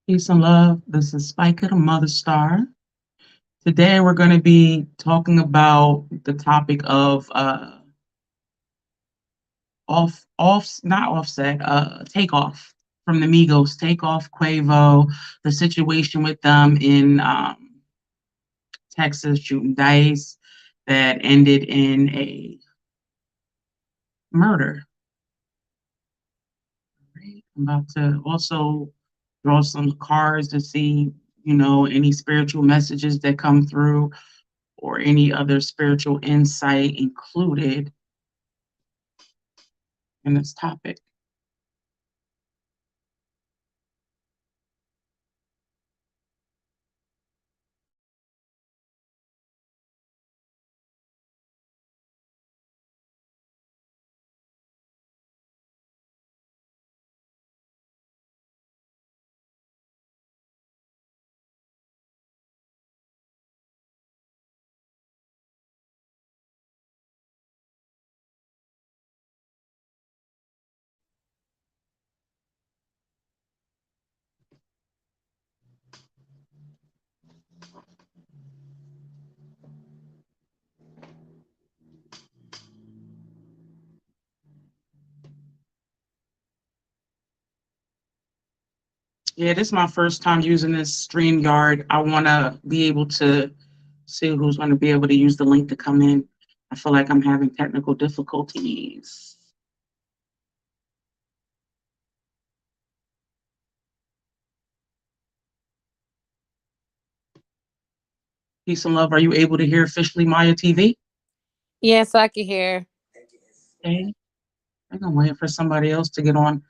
Peace and love. This is Spiker, the Mother Star. Today we're going to be talking about the topic of not offset, takeoff from the Migos, takeoff, Quavo, the situation with them in Texas shooting dice that ended in a murder. I'm about to also draw some cards to see, any spiritual messages that come through or any other spiritual insight included in this topic. Yeah, this is my first time using this StreamYard. I want to be able to see who's going to be able to use the link to come in. I feel like I'm having technical difficulties. Peace and love. Are you able to hear officially Maya TV? Yes, I can hear. Okay. I'm waiting for somebody else to get on.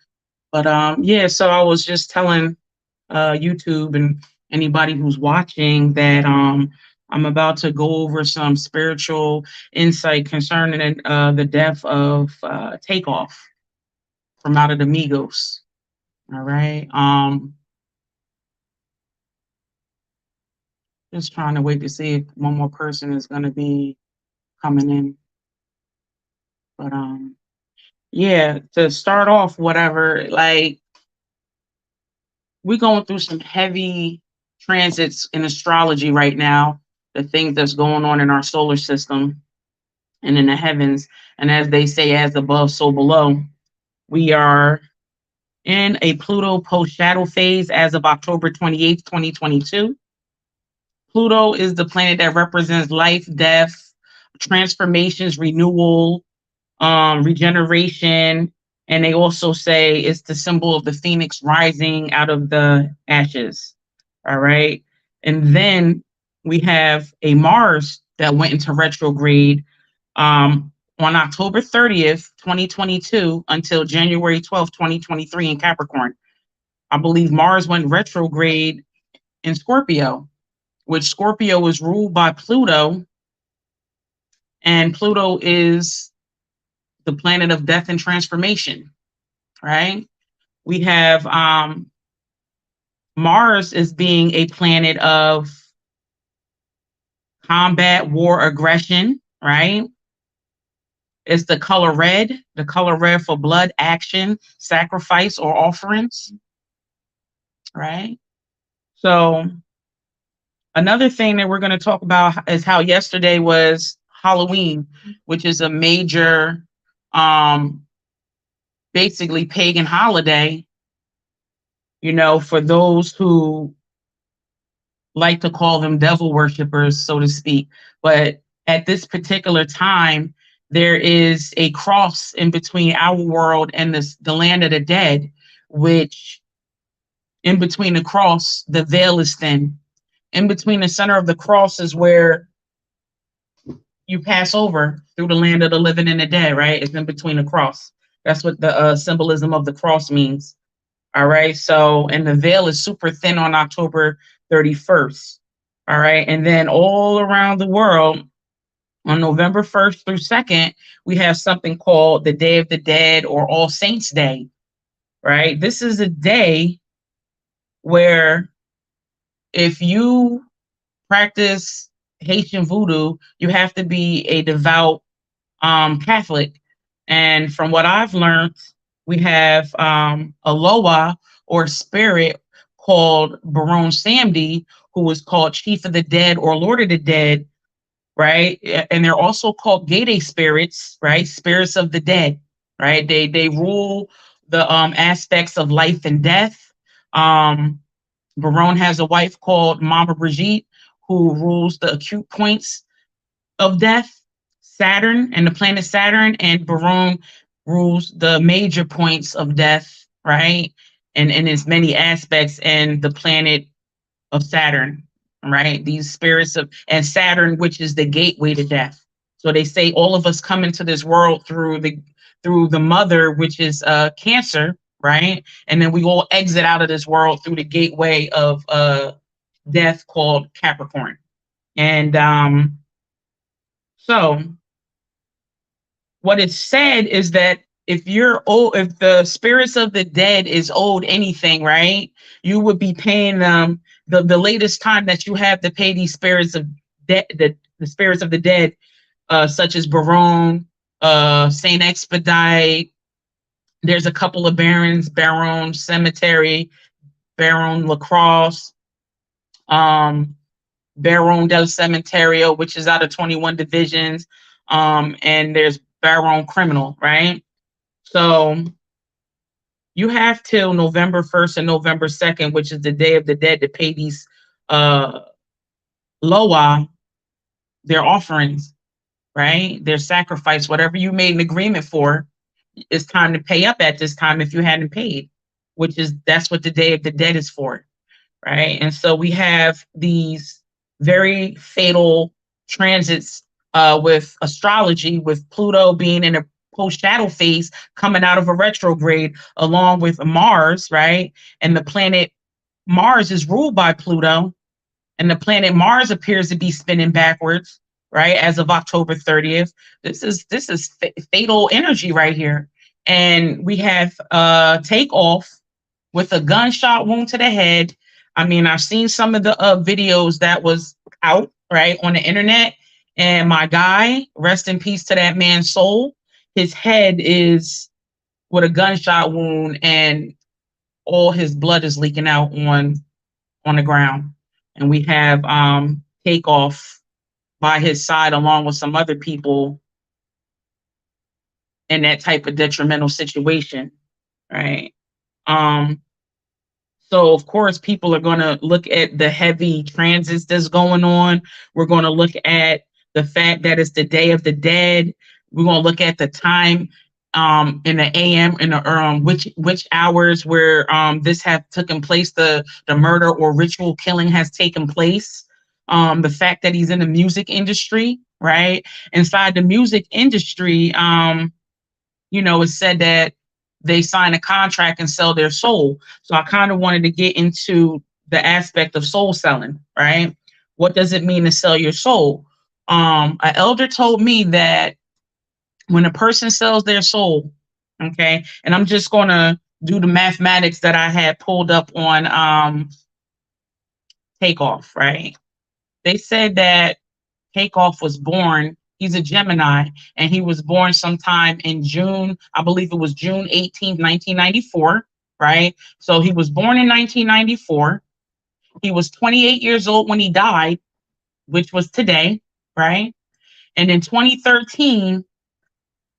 But yeah, so I was just telling YouTube and anybody who's watching that I'm about to go over some spiritual insight concerning the death of Takeoff from out of the Migos. All right. Just trying to wait to see if one more person is going to be coming in. But yeah, to start off, whatever, like we're going through some heavy transits in astrology right now, the things that's going on in our solar system and in the heavens. And as they say, as above, so below. We are in a Pluto post shadow phase as of October 28th, 2022. Pluto is the planet that represents life, death, transformations, renewal, regeneration. And they also say it's the symbol of the phoenix rising out of the ashes. All right. And then we have a Mars that went into retrograde on October 30th, 2022 until January 12th, 2023 in Capricorn. I believe Mars went retrograde in Scorpio, which Scorpio is ruled by Pluto, and Pluto is the planet of death and transformation, right? We have Mars as being a planet of combat, war, aggression, right? It's the color red for blood, action, sacrifice, or offerings, right? So another thing that we're going to talk about is how yesterday was Halloween, which is a major, basically pagan holiday, for those who like to call them devil worshippers, so to speak. But at this particular time, there is a cross in between our world and the land of the dead, which in between the cross, the veil is thin. In between the center of the cross is where you pass over through the land of the living and the dead, right? It's in between the cross. That's what the symbolism of the cross means. All right. So, and the veil is super thin on October 31st. All right. And then all around the world on November 1st through 2nd, we have something called the Day of the Dead or All Saints Day. Right. This is a day where if you practice Haitian voodoo, you have to be a devout Catholic. And from what I've learned, we have Aloha or spirit called Barone Samedi, who was called Chief of the Dead or Lord of the Dead, right? And they're also called Gede spirits, right? Spirits of the dead, right? They rule the aspects of life and death. Barone has a wife called Mama Brigitte, who rules the acute points of death, Saturn and the planet Saturn, and Barone rules the major points of death, right? And in its many aspects, and the planet of Saturn, right? These spirits of and Saturn, which is the gateway to death. So they say all of us come into this world through the mother, which is Cancer, right? And then we all exit out of this world through the gateway of death called Capricorn. And so what is said is that if you're old, if the spirits of the dead is owed anything, right, you would be paying them the latest time that you have to pay these spirits of the spirits of the dead, such as Barone, Saint Expedite. There's a couple of barons, Baron Cemetery, Baron Lacrosse, Baron del Cementerio, which is out of 21 divisions, and there's Baron Criminal, right? So you have till November 1st and November 2nd, which is the Day of the Dead, to pay these Loa their offerings, right? Their sacrifice, whatever you made an agreement for, it's time to pay up at this time if you hadn't paid, that's what the Day of the Dead is for, right? And so we have these very fatal transits with astrology, with Pluto being in a post shadow phase coming out of a retrograde, along with Mars, right? And the planet Mars is ruled by Pluto, and the planet Mars appears to be spinning backwards, right? As of October 30th. This is fatal energy right here. And we have TakeOff with a gunshot wound to the head. I mean, I've seen some of the videos that was out, right, on the internet. And my guy, rest in peace to that man's soul, his head is with a gunshot wound, and all his blood is leaking out on the ground. And we have TakeOff by his side, along with some other people in that type of detrimental situation, right? So of course, people are going to look at the heavy transits that's going on. We're going to look at the fact that it's the Day of the Dead. We're going to look at the time in the AM, in the which hours where this have taken place, the murder or ritual killing has taken place. The fact that he's in the music industry, right? Inside the music industry, it's said that they sign a contract and sell their soul. So I kind of wanted to get into the aspect of soul selling, right? What does it mean to sell your soul? An elder told me that when a person sells their soul, okay, and I'm just going to do the mathematics that I had pulled up on TakeOff, right? They said that TakeOff was born. He's a Gemini, and he was born sometime in June. I believe it was June 18th, 1994, right? So he was born in 1994. He was 28 years old when he died, which was today, right? And in 2013,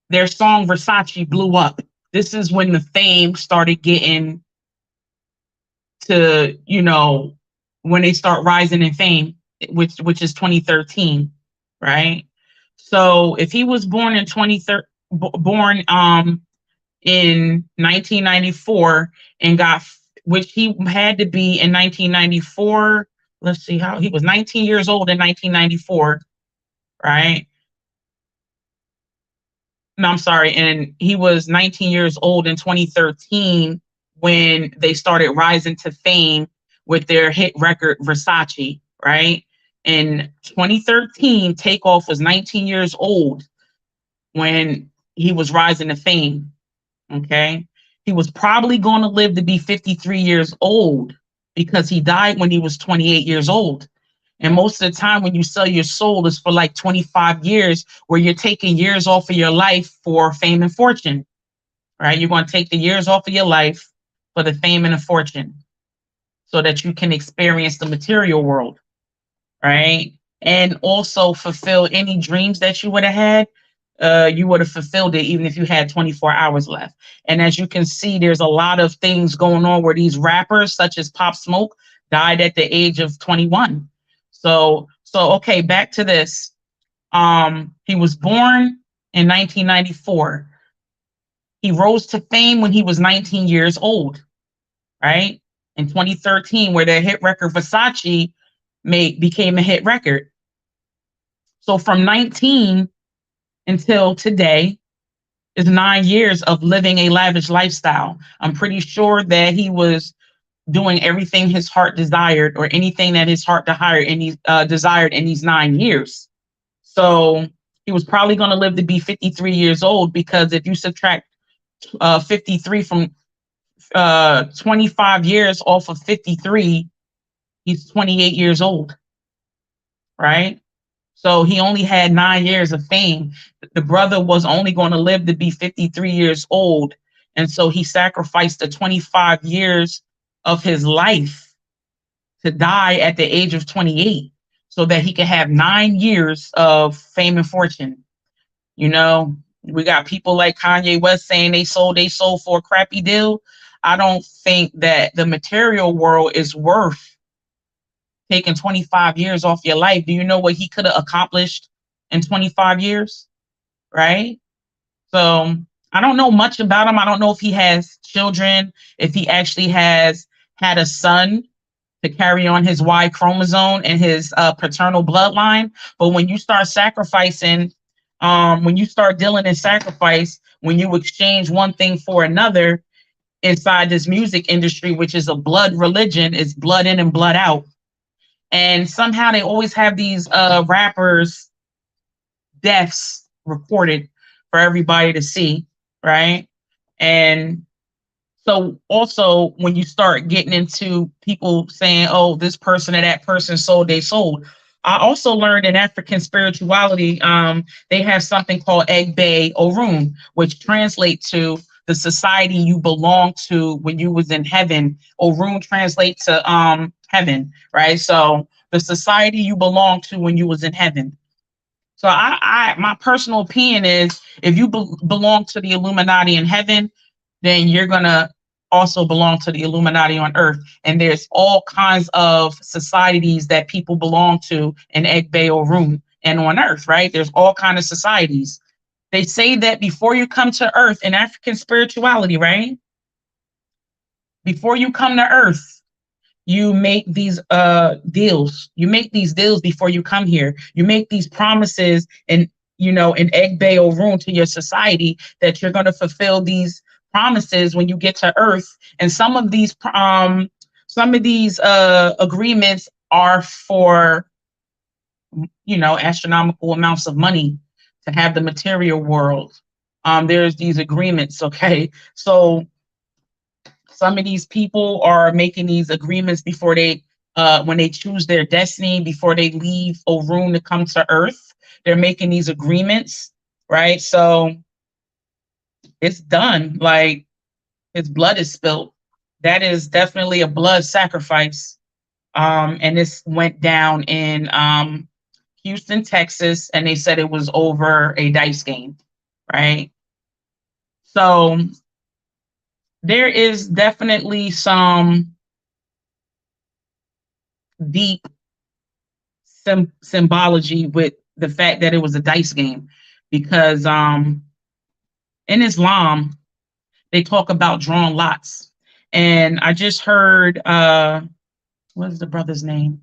their song Versace blew up. This is when the fame started getting to, when they start rising in fame, which is 2013, right? So if he was born in in 1994 and which he had to be in 1994. Let's see, how he was 19 years old in 1994, right? No, I'm sorry. And he was 19 years old in 2013 when they started rising to fame with their hit record Versace, right? In 2013, TakeOff was 19 years old when he was rising to fame. Okay. He was probably going to live to be 53 years old because he died when he was 28 years old. And most of the time when you sell your soul is for like 25 years, where you're taking years off of your life for fame and fortune, right? You're going to take the years off of your life for the fame and the fortune. so that you can experience the material world, right? And also fulfill any dreams that you would have had. You would have fulfilled it even if you had 24 hours left. And as you can see, there's a lot of things going on where these rappers, such as Pop Smoke, died at the age of 21. So okay, back to this. He was born in 1994. He rose to fame when he was 19 years old, right? In 2013, where the hit record Versace became a hit record. So from 19 until today is 9 years of living a lavish lifestyle. I'm pretty sure that he was doing everything his heart desired, or anything that his heart desired in these 9 years. So he was probably going to live to be 53 years old, because if you subtract 53 from 25 years off of 53, he's 28 years old, right? So he only had 9 years of fame. The brother was only going to live to be 53 years old. And so he sacrificed the 25 years of his life to die at the age of 28 so that he could have 9 years of fame and fortune. You know, we got people like Kanye West saying they sold their soul for a crappy deal. I don't think that the material world is worth taking 25 years off your life. Do you know what he could have accomplished in 25 years? Right? So I don't know much about him. I don't know if he has children, if he actually has had a son to carry on his Y chromosome and his paternal bloodline. But when you start sacrificing, when you start dealing in sacrifice, when you exchange one thing for another inside this music industry, which is a blood religion, is blood in and blood out. And somehow they always have these rappers' deaths recorded for everybody to see, right? And so also when you start getting into people saying, oh, this person or that person sold, they sold. I also learned in African spirituality, they have something called Egbe Orun, which translates to the society you belong to when you was in heaven. Orun translates to heaven, right? So the society you belong to when you was in heaven. So my personal opinion is, if you belong to the Illuminati in heaven, then you're gonna also belong to the Illuminati on earth. And there's all kinds of societies that people belong to in Egbe Orun and on earth, right? There's all kinds of societies. They say that before you come to earth in African spirituality, right? Before you come to earth, you make these deals. You make these deals before you come here. You make these promises in Egbe Orun to your society that you're going to fulfill these promises when you get to earth. And some of these agreements are for astronomical amounts of money to have the material world. There's these agreements, okay? So some of these people are making these agreements before they when they choose their destiny, before they leave Orun to come to earth. They're making these agreements, right? So it's done. Like, his blood is spilled. That is definitely a blood sacrifice. And this went down in Houston, Texas, and they said it was over a dice game, right? So there is definitely some deep symbology with the fact that it was a dice game, because in Islam they talk about drawing lots. And I just heard what is the brother's name?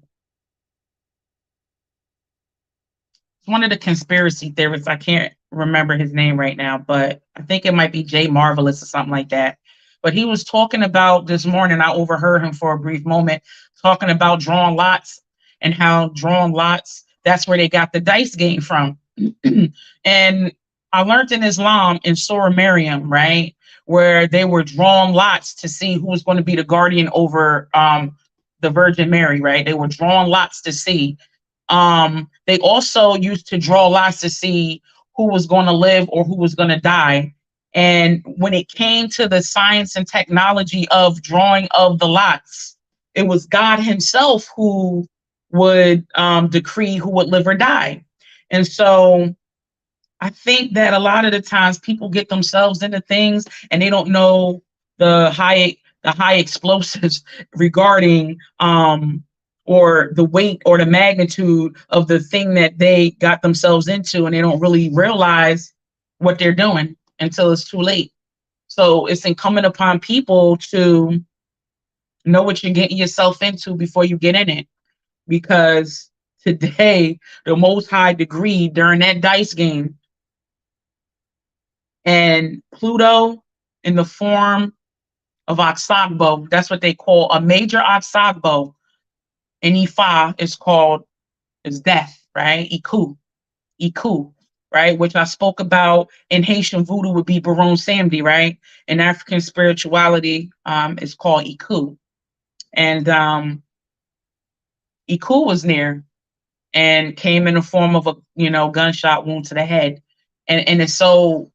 It's one of the conspiracy theorists. I can't remember his name right now, but I think it might be Jay Marvelous or something like that. But he was talking about this morning, I overheard him for a brief moment, talking about drawing lots, and how drawing lots, that's where they got the dice game from. And I learned in Islam, in Surah Maryam, right, where they were drawing lots to see who was going to be the guardian over the Virgin Mary, right? They were drawing lots to see. They also used to draw lots to see who was going to live or who was going to die. And when it came to the science and technology of drawing of the lots, it was God himself who would decree who would live or die. And so I think that a lot of the times people get themselves into things and they don't know the high explosives regarding or the weight or the magnitude of the thing that they got themselves into, and they don't really realize what they're doing until it's too late. So it's incumbent upon people to know what you're getting yourself into before you get in it. Because today, the most high degree during that dice game, and Pluto in the form of Oxagbo, that's what they call a major Oxagbo in Ifa is death, right? Iku, right? Which I spoke about in Haitian voodoo would be Barone Samedi, right? In African spirituality, it's called Iku. And Iku was near and came in the form of a gunshot wound to the head. And it's so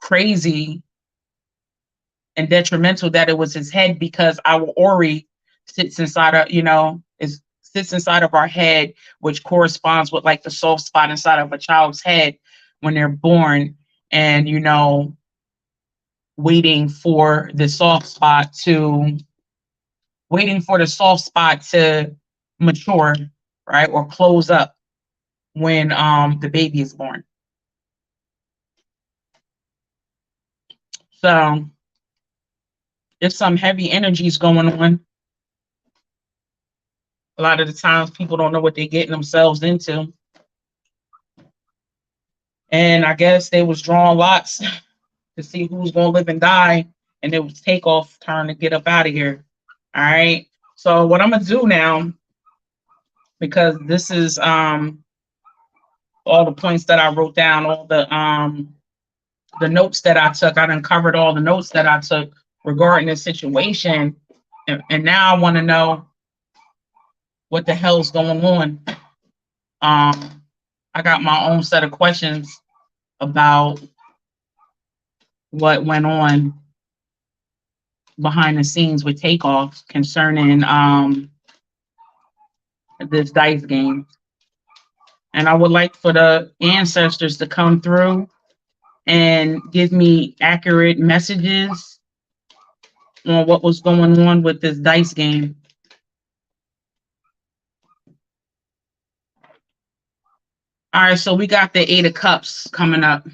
crazy and detrimental that it was his head, because our Ori sits inside of, sits inside of our head, which corresponds with like the soft spot inside of a child's head when they're born, and waiting for the soft spot to mature, right, or close up when the baby is born. So there's some heavy energies going on. A lot of the times people don't know what they're getting themselves into. And I guess they was drawing lots to see who's going to live and die. And it was TakeOff turn to get up out of here. All right. So what I'm going to do now, because this is all the points that I wrote down, all the notes that I took. I done covered all the notes that I took regarding this situation. And now I want to know what the hell's going on. I got my own set of questions about what went on behind the scenes with TakeOff concerning this dice game. And I would like for the ancestors to come through and give me accurate messages on what was going on with this dice game. All right, so we got the Eight of Cups coming up.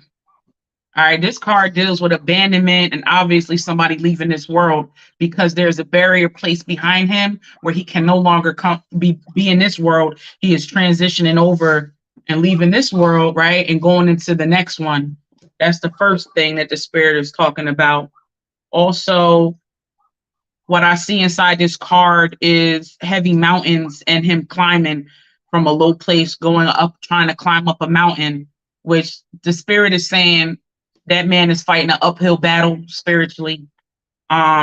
All right, this card deals with abandonment and obviously somebody leaving this world, because there's a barrier placed behind him where he can no longer be in this world. He is transitioning over and leaving this world, right, and going into the next one. That's the first thing that the spirit is talking about. Also, what I see inside this card is heavy mountains and him climbing from a low place, going up, trying to climb up a mountain, which the spirit is saying that man is fighting an uphill battle spiritually.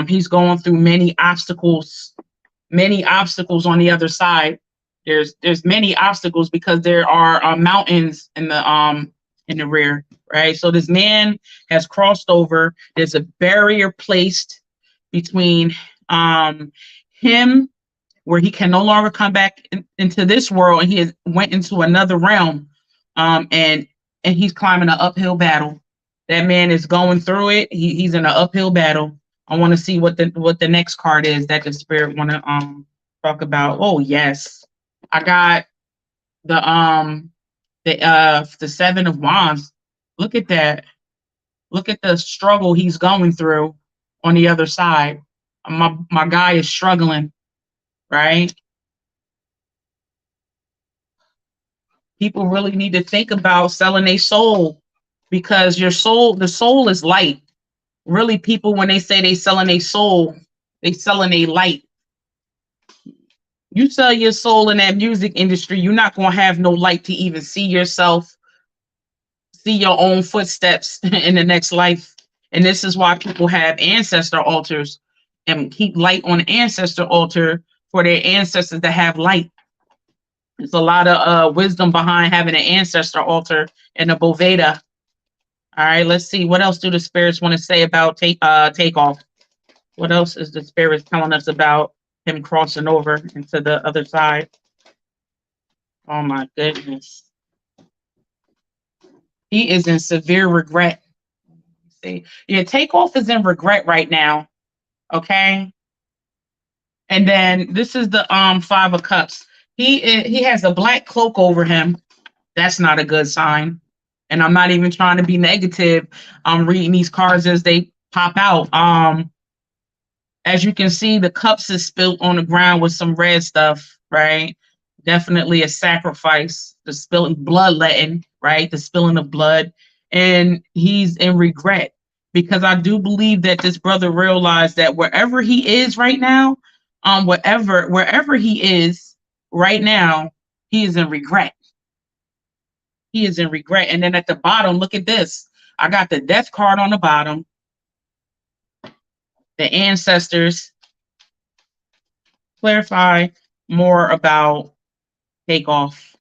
He's going through many obstacles on the other side. There's many obstacles because there are mountains in the rear, right? So this man has crossed over. There's a barrier placed between him, where he can no longer come back into this world, and he has went into another realm, and he's climbing an uphill battle. That man is going through it. He's in an uphill battle. I want to see what the next card is that the spirit want to talk about. Oh yes, I got the Seven of Wands. Look at that. Look at the struggle he's going through on the other side. My guy is struggling, right? People really need to think about selling their soul, because the soul is light. Really, people, when they say they selling their soul, they selling a light. You sell your soul in that music industry, you're not going to have no light to even see yourself, see your own footsteps in the next life. And this is why people have ancestor altars and keep light on the ancestor altar for their ancestors to have light. There's a lot of wisdom behind having an ancestor altar and a Boveda. All right, let's see. What else do the spirits want to say about TakeOff? What else is the spirits telling us about him crossing over into the other side. Oh my goodness. He is in severe regret. See, yeah, Takeoff is in regret right now. Okay. And then this is the Five of Cups. He has a black cloak over him. That's not a good sign. And I'm not even trying to be negative. I'm reading these cards as they pop out. As you can see, the cups is spilled on the ground with some red stuff, right? Definitely a sacrifice, the spilling bloodletting, right? The spilling of blood. And he's in regret because I do believe that this brother realized that wherever he is right now, wherever he is right now, he is in regret. He is in regret. And then at the bottom, look at this. I got the death card on the bottom, the ancestors. Clarify more about Takeoff.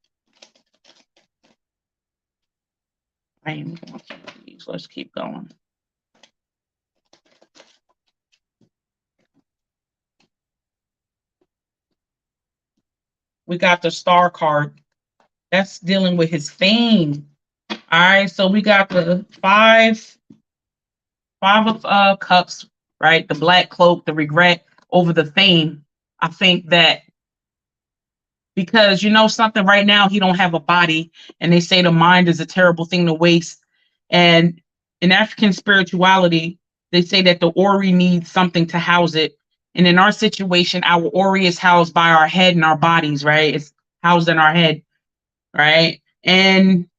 I am going to these. Let's keep going. We got the star card. That's dealing with his fame. All right, so we got the five of cups, right? The black cloak, the regret over the fame. I think that because you know something right now, he don't have a body, and they say the mind is a terrible thing to waste. And in African spirituality, they say that the Ori needs something to house it. And in our situation, our Ori is housed by our head and our bodies, right? It's housed in our head, right? And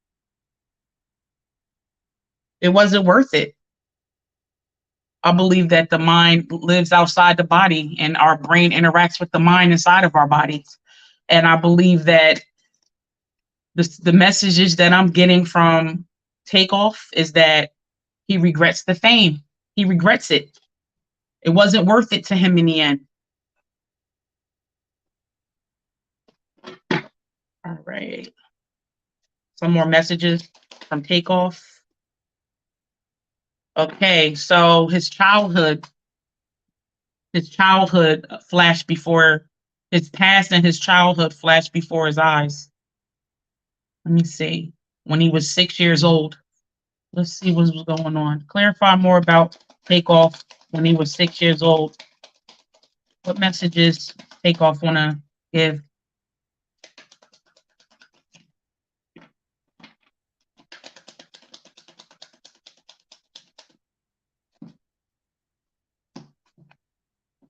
it wasn't worth it. I believe that the mind lives outside the body and our brain interacts with the mind inside of our bodies. And I believe that the messages that I'm getting from Takeoff is that he regrets the fame. He regrets it. It wasn't worth it to him in the end. All right. Some more messages from Takeoff. Okay, so his childhood flashed before his past, and his childhood flashed before his eyes. Let me see. When he was 6 years old. Let's see what was going on. Clarify more about Takeoff when he was 6 years old. What messages Takeoff want to give?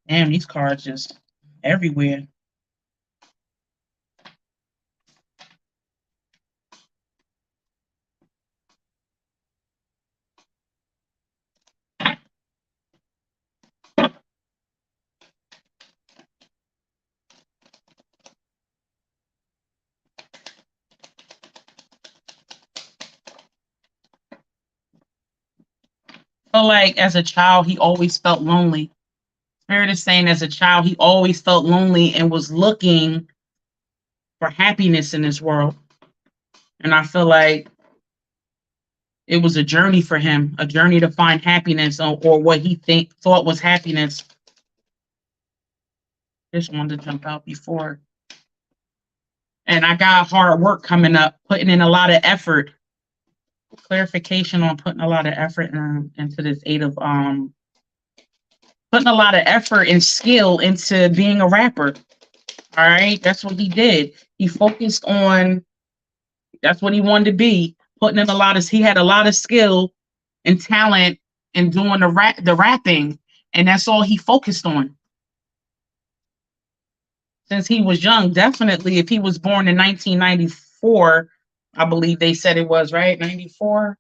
Damn, these cards just everywhere. So, like, as a child, he always felt lonely. Spirit is saying as a child, he always felt lonely and was looking for happiness in this world. And I feel like it was a journey for him, a journey to find happiness or what he thought was happiness. Just wanted to jump out before. And I got hard work coming up, putting in a lot of effort. Clarification on putting a lot of effort into this eight of putting a lot of effort and skill into being a rapper. All right, that's what he did. He focused on that's what he wanted to be. Putting in a lot of he had a lot of skill and talent in doing the rapping, and that's all he focused on. Since he was young, definitely if he was born in 1994, I believe they said it was, right? 94.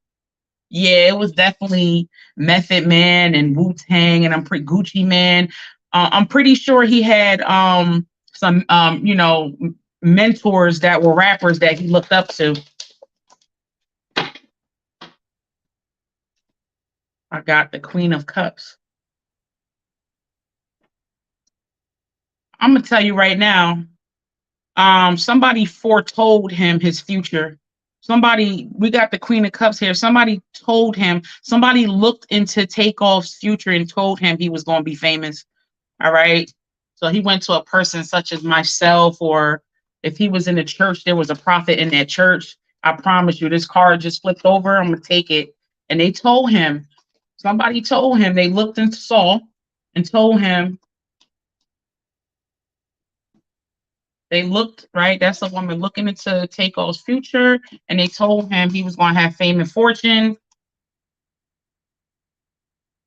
Yeah, it was definitely Method Man and Wu-Tang, and I'm pretty Gucci Man. I'm pretty sure he had some mentors that were rappers that he looked up to. I got the Queen of Cups. I'm gonna tell you right now, somebody foretold him his future. We got the Queen of Cups here. Somebody told him, somebody looked into Takeoff's future and told him he was going to be famous. All right. So he went to a person such as myself, or if he was in a church, there was a prophet in that church. I promise you, this card just flipped over. I'm gonna take it. And they told him, somebody told him, they looked and saw and told him, they looked, right? That's a woman looking into TakeOff's future, and they told him he was gonna have fame and fortune.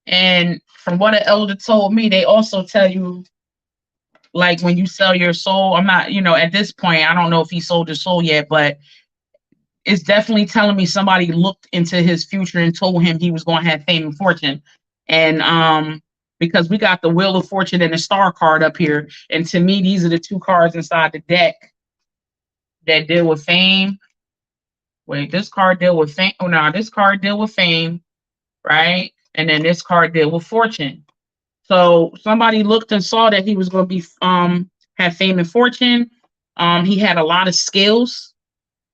And from what an elder told me, they also tell you, like when you sell your soul, I'm not, at this point, I don't know if he sold his soul yet, but it's definitely telling me somebody looked into his future and told him he was going to have fame and fortune. And because we got the Wheel of Fortune and the Star card up here, and to me, these are the two cards inside the deck that deal with fame. Wait, this card deal with fame. Oh no, this card deal with fame, right? And then this card deal with fortune. So somebody looked and saw that he was going to be have fame and fortune. He had a lot of skills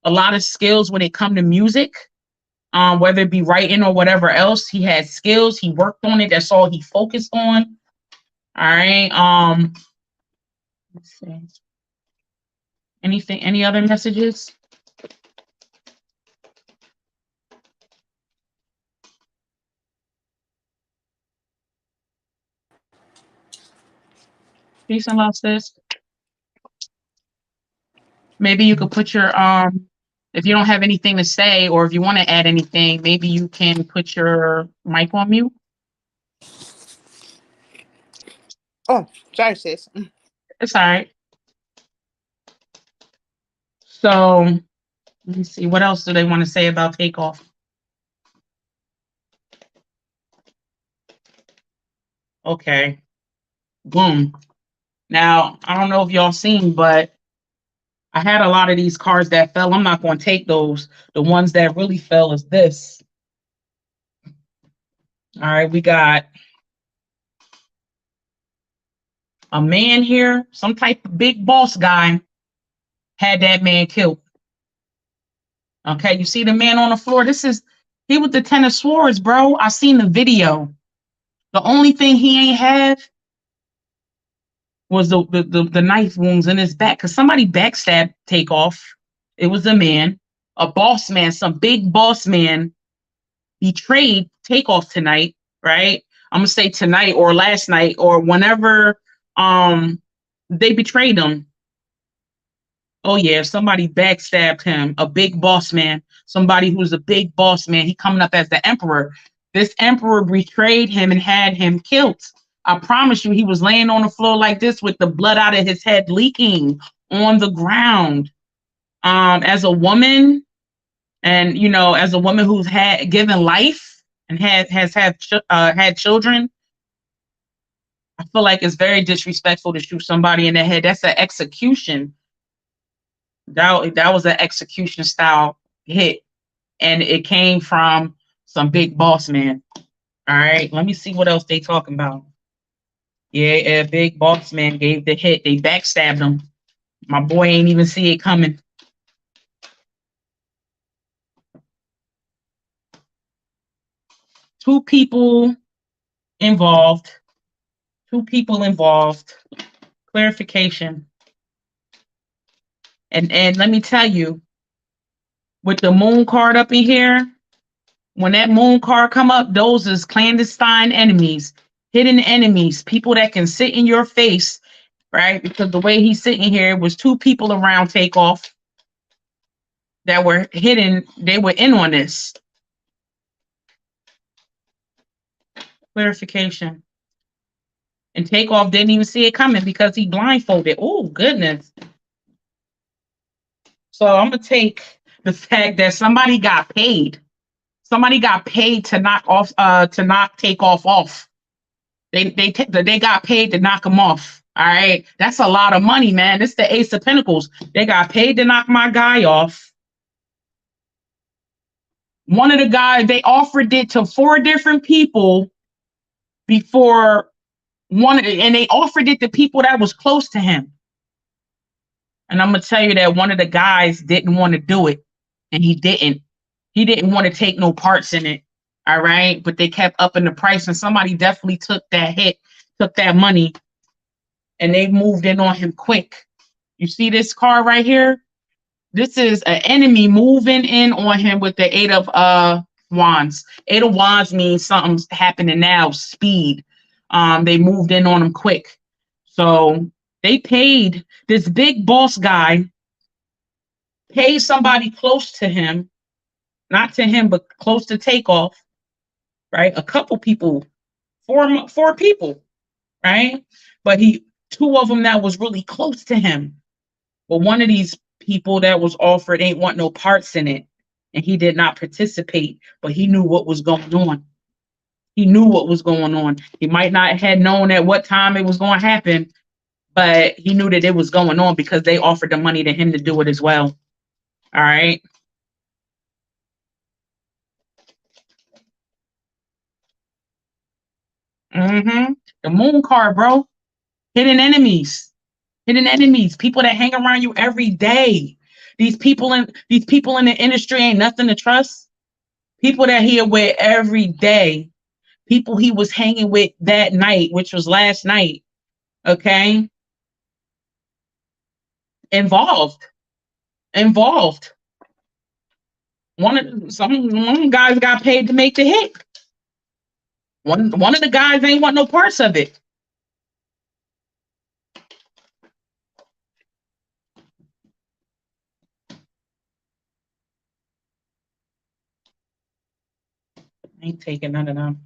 when it come to music, whether it be writing or whatever else. He had skills. He worked on it. That's all he focused on. All right. Let's see. Any other messages? Peace and love, sis. Maybe you could put your if you don't have anything to say, or if you want to add anything, maybe you can put your mic on mute. Oh, sorry, sis. It's all right. So let me see. What else do they want to say about TakeOff? Okay. Boom. Now, I don't know if y'all seen, but I had a lot of these cards that fell. I'm not going to take those. The ones that really fell is this. All right. We got a man here, some type of big boss guy had that man killed. Okay. You see the man on the floor? He with the 10 of swords, bro. I seen the video. The only thing he ain't have was the knife wounds in his back, because somebody backstabbed TakeOff. It was a man, a boss man, some big boss man betrayed TakeOff tonight, right? I'm gonna say tonight or last night or whenever they betrayed him. Oh yeah, somebody backstabbed him, a big boss man, somebody who's a big boss man. He coming up as the emperor. This emperor betrayed him and had him killed. I promise you, he was laying on the floor like this with the blood out of his head leaking on the ground. As a woman, and as a woman who's had given life and has had children, I feel like it's very disrespectful to shoot somebody in the head. That's an execution. That was an execution style hit, and it came from some big boss man. All right, let me see what else they talking about. Yeah, a big boss man gave the hit. They backstabbed him. My boy ain't even see it coming. Two people involved. Clarification. And let me tell you, with the moon card up in here, when that moon card come up, those is clandestine enemies, hidden enemies, people that can sit in your face, right? Because the way he's sitting here was two people around TakeOff that were hidden. They were in on this. Clarification. And TakeOff didn't even see it coming because he blindfolded. Oh, goodness. So I'm going to take the fact that somebody got paid. Somebody got paid to knock TakeOff off. They got paid to knock him off. All right. That's a lot of money, man. It's the Ace of Pentacles. They got paid to knock my guy off. One of the guys, they offered it to 4 different people before and they offered it to people that was close to him. And I'm going to tell you that one of the guys didn't want to do it. And he didn't. He didn't want to take no parts in it. All right. But they kept upping the price. And somebody definitely took that hit, took that money. and they moved in on him quick. You see this card right here? This is an enemy moving in on him with the Eight of Wands. Eight of Wands means something's happening now, speed. They moved in on him quick. So they paid this big boss guy, paid somebody close to him, not to him, but close to TakeOff, right? A couple people, four people, right? But two of them that was really close to him. But one of these people that was offered ain't want no parts in it, and he did not participate, but he knew what was going on. He knew what was going on. He might not have known at what time it was going to happen, but he knew that it was going on because they offered the money to him to do it as well. All right. The moon card, bro. Hidden enemies. Hidden enemies. People that hang around you every day. These people in the industry ain't nothing to trust. People that he with every day. People he was hanging with that night, which was last night. Okay. Involved. One of the guys got paid to make the hit. One of the guys ain't want no parts of it. Ain't taking none of them.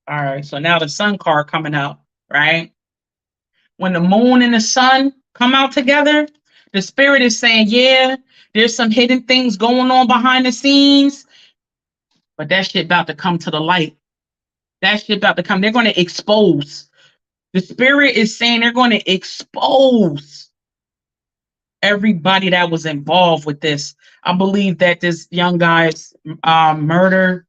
All right, so now the sun card coming out, right? When the moon and the sun come out together, the spirit is saying, yeah, there's some hidden things going on behind the scenes, but that shit about to come to the light. That shit about to come. They're going to expose. The spirit is saying they're going to expose everybody that was involved with this. I believe that this young guy's murder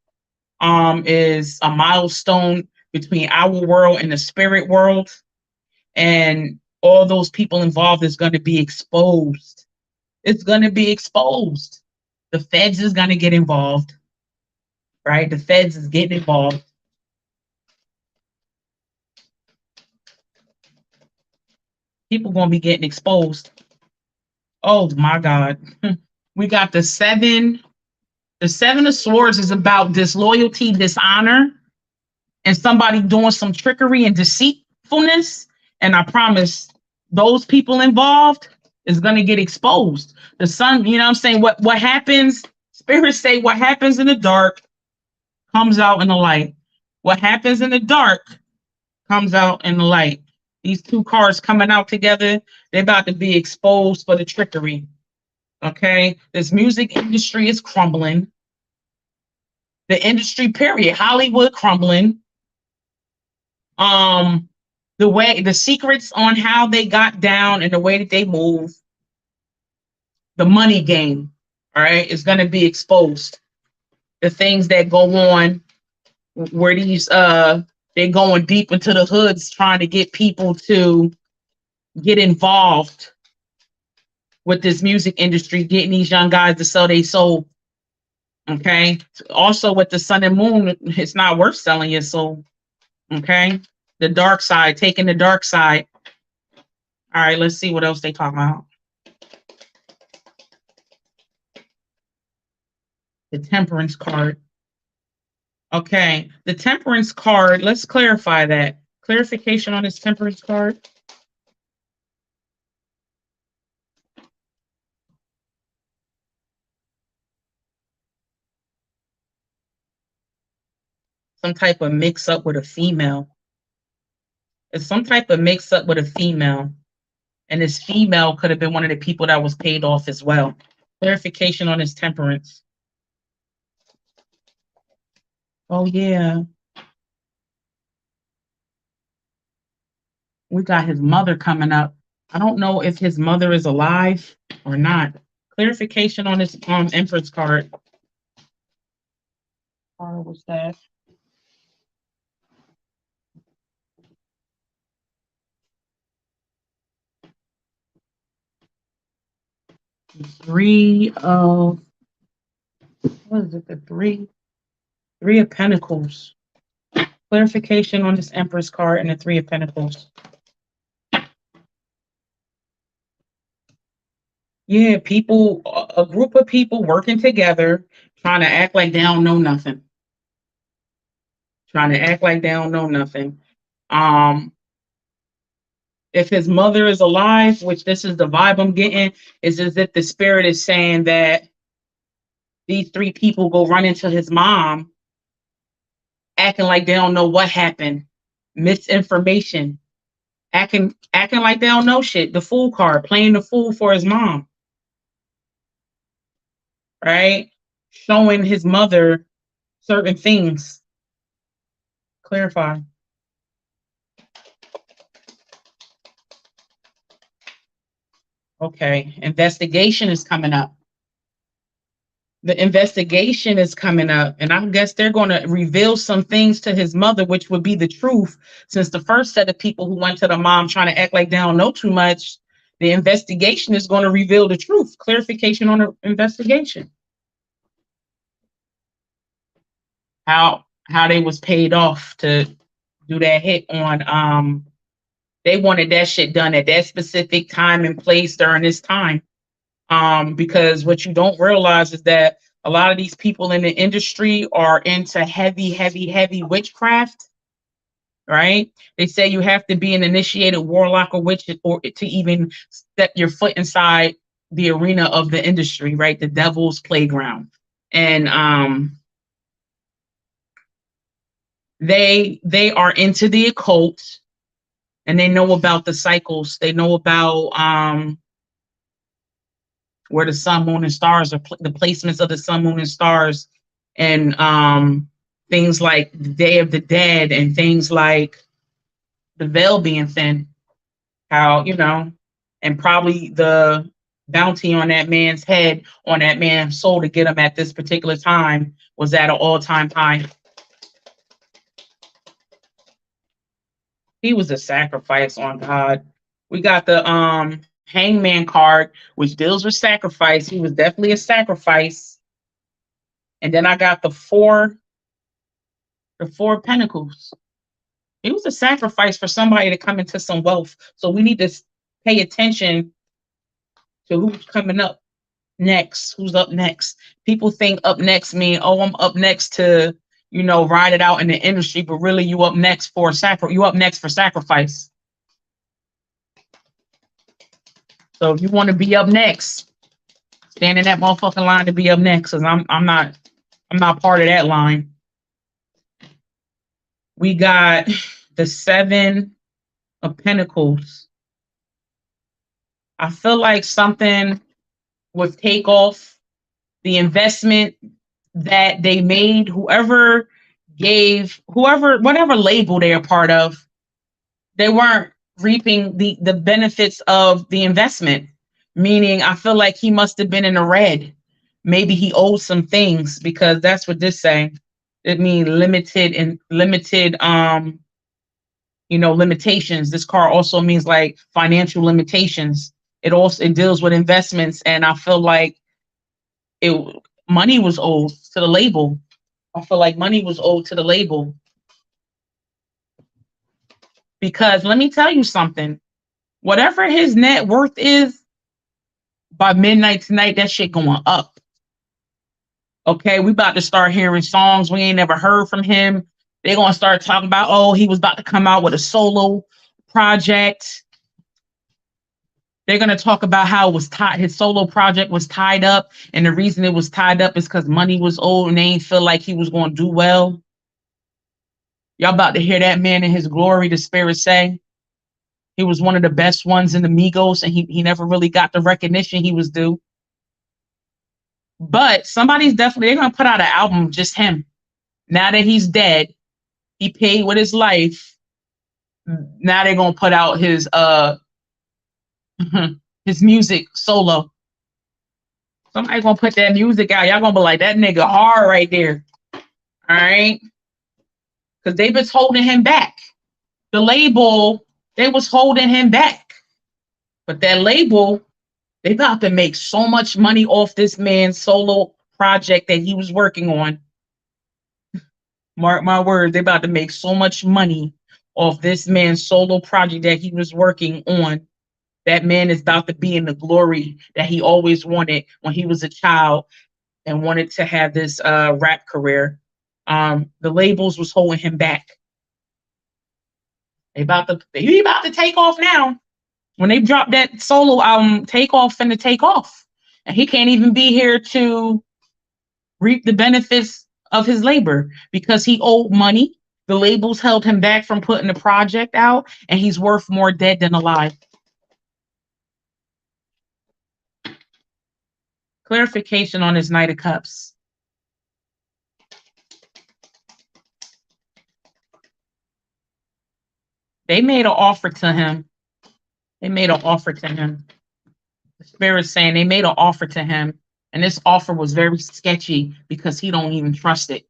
is a milestone between our world and the spirit world, and all those people involved is going to be exposed. It's going to be exposed. The feds is going to get involved, right? The feds is getting involved. People going to be getting exposed. Oh my God. We got the seven. The Seven of Swords is about disloyalty, dishonor, and somebody doing some trickery and deceitfulness. And I promise those people involved is going to get exposed. The sun, you know what I'm saying? What happens, spirits say what happens in the dark comes out in the light. What happens in the dark comes out in the light. These two cards coming out together, they're about to be exposed for the trickery. Okay? This music industry is crumbling. The industry, period. Hollywood crumbling. The secrets on how they got down and the way that they move, the money game, all right, is going to be exposed. The things that go on where they're going deep into the hoods trying to get people to get involved with this music industry, getting these young guys to sell their soul. Okay. Also with the sun and moon, it's not worth selling your soul. Okay. The dark side, taking the dark side. All right, let's see what else they talk about. The Temperance card. Okay, the Temperance card, let's clarify that. Clarification on this Temperance card. Some type of mix up with a female. It's some type of mix up with a female. And this female could have been one of the people that was paid off as well. Clarification on his Temperance. Oh, yeah. We got his mother coming up. I don't know if his mother is alive or not. Clarification on his Empress card. What was that? Three of, what is it? The three of Pentacles. Clarification on this Empress card and the Three of Pentacles. Yeah, people, a group of people working together, trying to act like they don't know nothing. Trying to act like they don't know nothing. If his mother is alive, which this is the vibe I'm getting, is as if the spirit is saying that these three people go run into his mom, acting like they don't know what happened, misinformation, acting like they don't know shit. The fool card, playing the fool for his mom, right? Showing his mother certain things. Clarify. Okay, investigation is coming up. The investigation is coming up, and I guess they're going to reveal some things to his mother, which would be the truth, since the first set of people who went to the mom trying to act like they don't know too much, the investigation is going to reveal the truth. Clarification on the investigation. How they was paid off to do that hit on they wanted that shit done at that specific time and place during this time. Because what you don't realize is that a lot of these people in the industry are into heavy witchcraft, right? They say you have to be an initiated warlock or witch or to even step your foot inside the arena of the industry, right? The devil's playground. And they are into the occult, and they know about the cycles. They know about where the sun, moon, and stars are, the placements of the sun, moon, and stars, and things like the Day of the Dead, and things like the veil being thin. How, and probably the bounty on that man's head, on that man's soul to get him at this particular time was at an all-time high. He was a sacrifice on God. We got the Hangman card, which deals with sacrifice. He was definitely a sacrifice. And then I got the four Pentacles. He was a sacrifice for somebody to come into some wealth. So we need to pay attention to who's coming up next. Who's up next? People think up next mean, oh, I'm up next to, ride it out in the industry, but really you up next for sacrifice. So if you want to be up next, stand in that motherfucking line to be up next, because I'm not part of that line. We got the Seven of Pentacles. I feel like something with TakeOff, the investment that they made, whatever label they're a part of, they weren't reaping the benefits of the investment. Meaning, I feel like he must have been in the red. Maybe he owed some things, because that's what this saying. It means limited limitations. This card also means like financial limitations. It deals with investments, and I feel like money was owed to the label. I feel like money was owed to the label. Because let me tell you something. Whatever his net worth is, by midnight tonight, that shit going up. Okay, we about to start hearing songs we ain't never heard from him. They're going to start talking about, oh, he was about to come out with a solo project. They're going to talk about how it was his solo project was tied up. And the reason it was tied up is because money was owed and they ain't feel like he was going to do well. Y'all about to hear that man in his glory, the spirit say. He was one of the best ones in the Migos, and he never really got the recognition he was due. But they're going to put out an album, just him. Now that he's dead, he paid with his life. Now they're going to put out his his music solo. Somebody's going to put that music out. Y'all going to be like, that nigga hard right there. All right? Because they was holding him back. The label, they was holding him back. But that label, they about to make so much money off this man's solo project that he was working on. Mark my words, they're about to make so much money off this man's solo project that he was working on. That man is about to be in the glory that he always wanted when he was a child and wanted to have this rap career. The labels was holding him back. He about to take off now. When they drop that solo album, TakeOff and the TakeOff. And he can't even be here to reap the benefits of his labor because he owed money. The labels held him back from putting the project out, and he's worth more dead than alive. Clarification on his Knight of Cups. They made an offer to him. They made an offer to him. The Spirit's saying they made an offer to him, and this offer was very sketchy because he don't even trust it.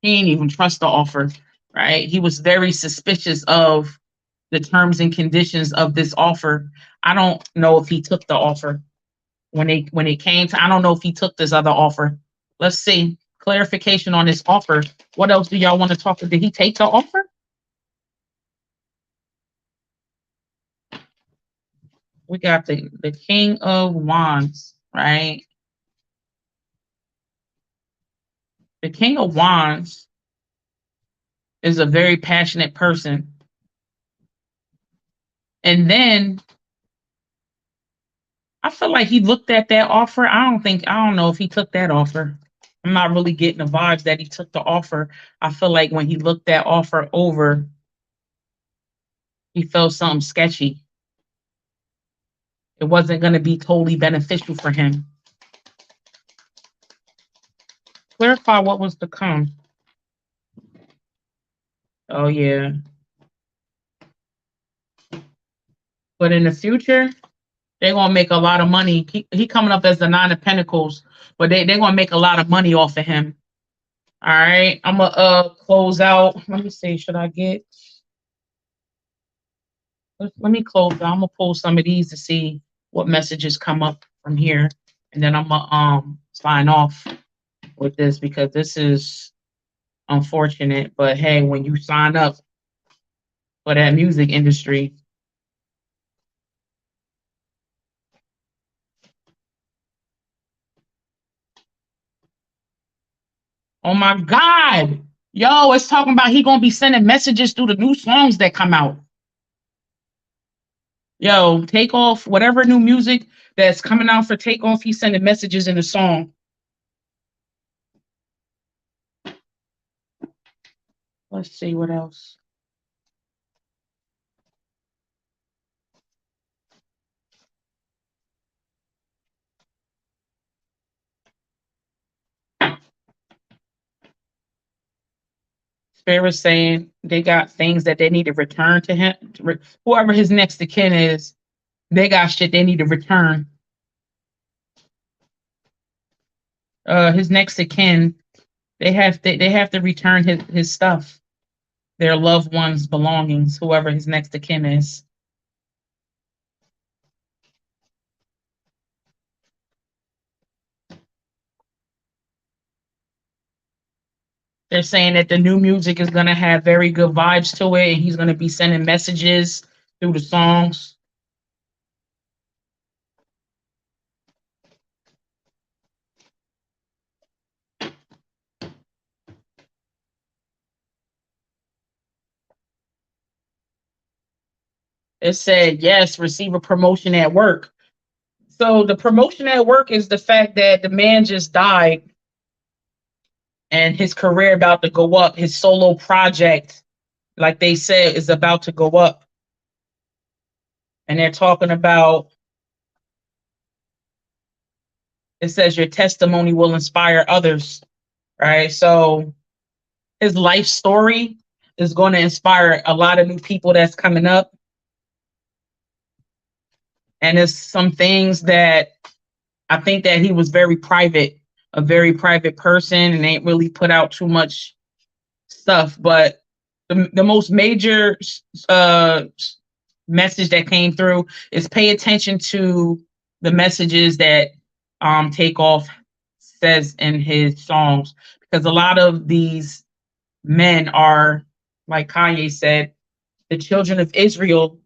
He ain't even trust the offer, right? He was very suspicious of the terms and conditions of this offer. I don't know if he took the offer when it came to. I don't know if he took this other offer. Let's see. Clarification on this offer. What else do y'all want to talk about? Did he take the offer? We got the King of Wands, right? The King of Wands is a very passionate person. And then I feel like he looked at that offer. I don't know if he took that offer. I'm not really getting the vibes that he took the offer. I feel like when he looked that offer over, he felt something sketchy. It wasn't going to be totally beneficial for him. Clarify what was to come. Oh, yeah. But in the future, they're going to make a lot of money. He coming up as the Nine of Pentacles, but they're going to make a lot of money off of him. All right. I'm going to close out. Let me see. Should I get... Let me close out. I'm going to pull some of these to see what messages come up from here. And then I'm going to sign off with this because this is unfortunate. But hey, when you sign up for that music industry, oh my God. Yo, it's talking about he gonna be sending messages through the new songs that come out. Yo, TakeOff, whatever new music that's coming out for TakeOff, he's sending messages in the song. Let's see what else. Spirit saying they got things that they need to return to him. Whoever his next of kin is, they got shit they need to return. His next of kin, they have to return his stuff, their loved ones' belongings, whoever his next of kin is. They're saying that the new music is going to have very good vibes to it, and he's going to be sending messages through the songs. It said, yes, receive a promotion at work. So the promotion at work is the fact that the man just died and his career about to go up. His solo project, like they said, is about to go up. And they're talking about, it says your testimony will inspire others, right? So his life story is going to inspire a lot of new people that's coming up. And it's some things that I think that he was very private, a very private person, and ain't really put out too much stuff. But the most major message that came through is pay attention to the messages that TakeOff says in his songs, because a lot of these men are, like Kanye said, the children of Israel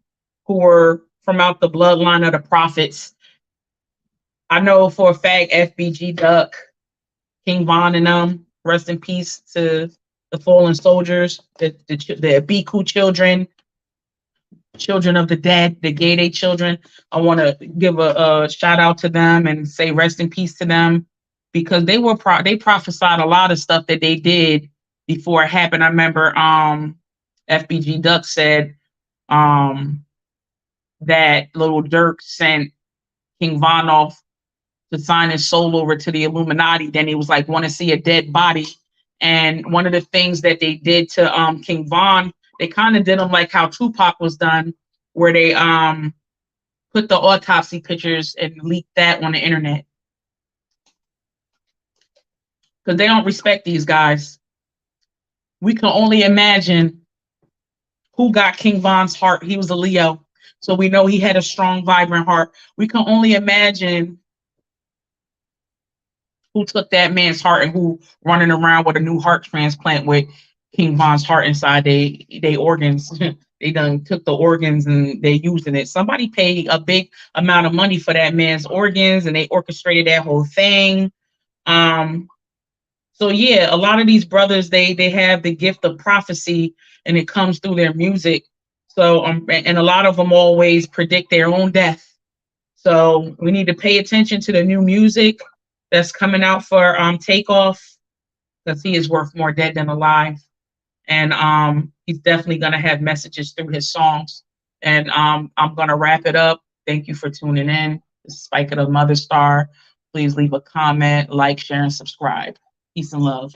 who were from out the bloodline of the prophets. I know for a fact FBG Duck, King Von and them, rest in peace to the fallen soldiers, the Abiku children, children of the dead, the Gede children. I want to give a shout out to them and say rest in peace to them, because they prophesied a lot of stuff that they did before it happened. I remember FBG Duck said um, that Little Dirk sent King Von off to sign his soul over to the Illuminati. Then he was like, want to see a dead body. And one of the things that they did to King Von, they kind of did him like how Tupac was done, where they put the autopsy pictures and leaked that on the internet. Because they don't respect these guys. We can only imagine who got King Von's heart. He was a Leo, so we know he had a strong, vibrant heart. We can only imagine who took that man's heart and who running around with a new heart transplant with King Von's heart inside they organs. They done took the organs and they using it. Somebody paid a big amount of money for that man's organs and they orchestrated that whole thing. So yeah, a lot of these brothers, they have the gift of prophecy and it comes through their music. So and a lot of them always predict their own death. So we need to pay attention to the new music that's coming out for TakeOff, because he is worth more dead than alive. And he's definitely gonna have messages through his songs. And I'm gonna wrap it up. Thank you for tuning in. This is Spike of the Mother Star. Please leave a comment, like, share, and subscribe. Peace and love.